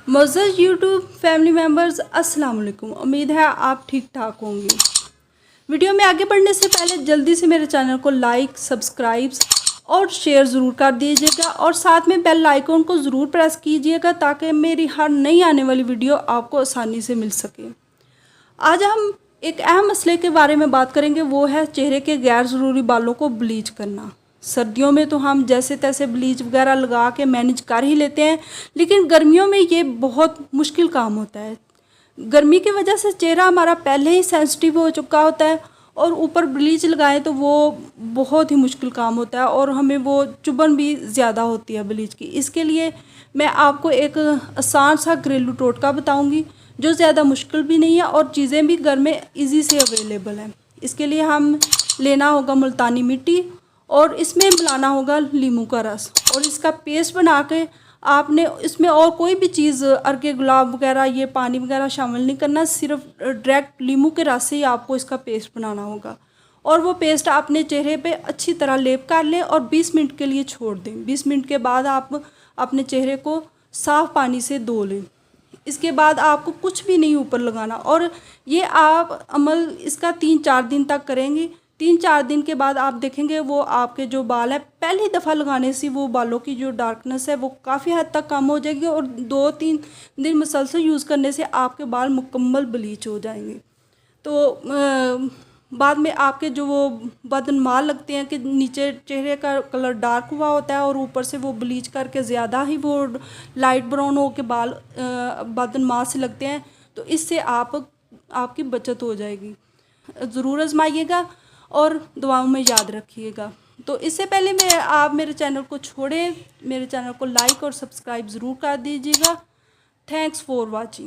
मोअज़्ज़ज़ YouTube family members अस्सलाम वालेकुम। उम्मीद है आप ठीक ठाक होंगे। वीडियो में आगे बढ़ने से पहले जल्दी से मेरे चैनल को लाइक, सब्सक्राइब और शेयर ज़रूर कर दीजिएगा और साथ में बेल आइकन को ज़रूर प्रेस कीजिएगा ताकि मेरी हर नई आने वाली वीडियो आपको आसानी से मिल सके। आज हम एक अहम मसले के बारे में बात करेंगे, वो है चेहरे के गैर ज़रूरी बालों को ब्लीच करना। सर्दियों में तो हम जैसे तैसे ब्लीच वगैरह लगा के मैनेज कर ही लेते हैं, लेकिन गर्मियों में ये बहुत मुश्किल काम होता है। गर्मी की वजह से चेहरा हमारा पहले ही सेंसिटिव हो चुका होता है और ऊपर ब्लीच लगाएं तो वो बहुत ही मुश्किल काम होता है और हमें वो चुभन भी ज़्यादा होती है ब्लीच की। इसके लिए मैं आपको एक आसान सा घरेलू टोटका बताऊंगी जो ज़्यादा मुश्किल भी नहीं है और चीज़ें भी घर में इजी से अवेलेबल हैं। इसके लिए हम लेना होगा मुल्तानी मिट्टी और इसमें मिलाना होगा नींबू का रस और इसका पेस्ट बना के आपने इसमें और कोई भी चीज़ अर्के गुलाब वगैरह ये पानी वगैरह शामिल नहीं करना, सिर्फ डायरेक्ट नींबू के रस से ही आपको इसका पेस्ट बनाना होगा। और वो पेस्ट अपने चेहरे पे अच्छी तरह लेप कर लें और 20 मिनट के लिए छोड़ दें। 20 मिनट के बाद आप अपने चेहरे को साफ़ पानी से धो लें। इसके बाद आपको कुछ भी नहीं ऊपर लगाना और ये आप अमल इसका 3-4 दिन तक करेंगे। 3-4 दिन के बाद आप देखेंगे वो आपके जो बाल है पहली दफ़ा लगाने से वो बालों की जो डार्कनेस है वो काफ़ी हद तक कम हो जाएगी और 2-3 दिन मुसलसल यूज़ करने से आपके बाल मुकम्मल ब्लीच हो जाएंगे। तो बाद में आपके जो वो बदनमाल लगते हैं कि नीचे चेहरे का कलर डार्क हुआ होता है और ऊपर से वो ब्लीच करके ज़्यादा ही वो लाइट ब्राउन हो के बाल बदनमाल से लगते हैं, तो इससे आपकी बचत हो जाएगी। ज़रूर आजमाइएगा और दुआओं में याद रखिएगा। तो इससे पहले आप मेरे चैनल को छोड़ें, मेरे चैनल को लाइक और सब्सक्राइब ज़रूर कर दीजिएगा। Thanks for watching.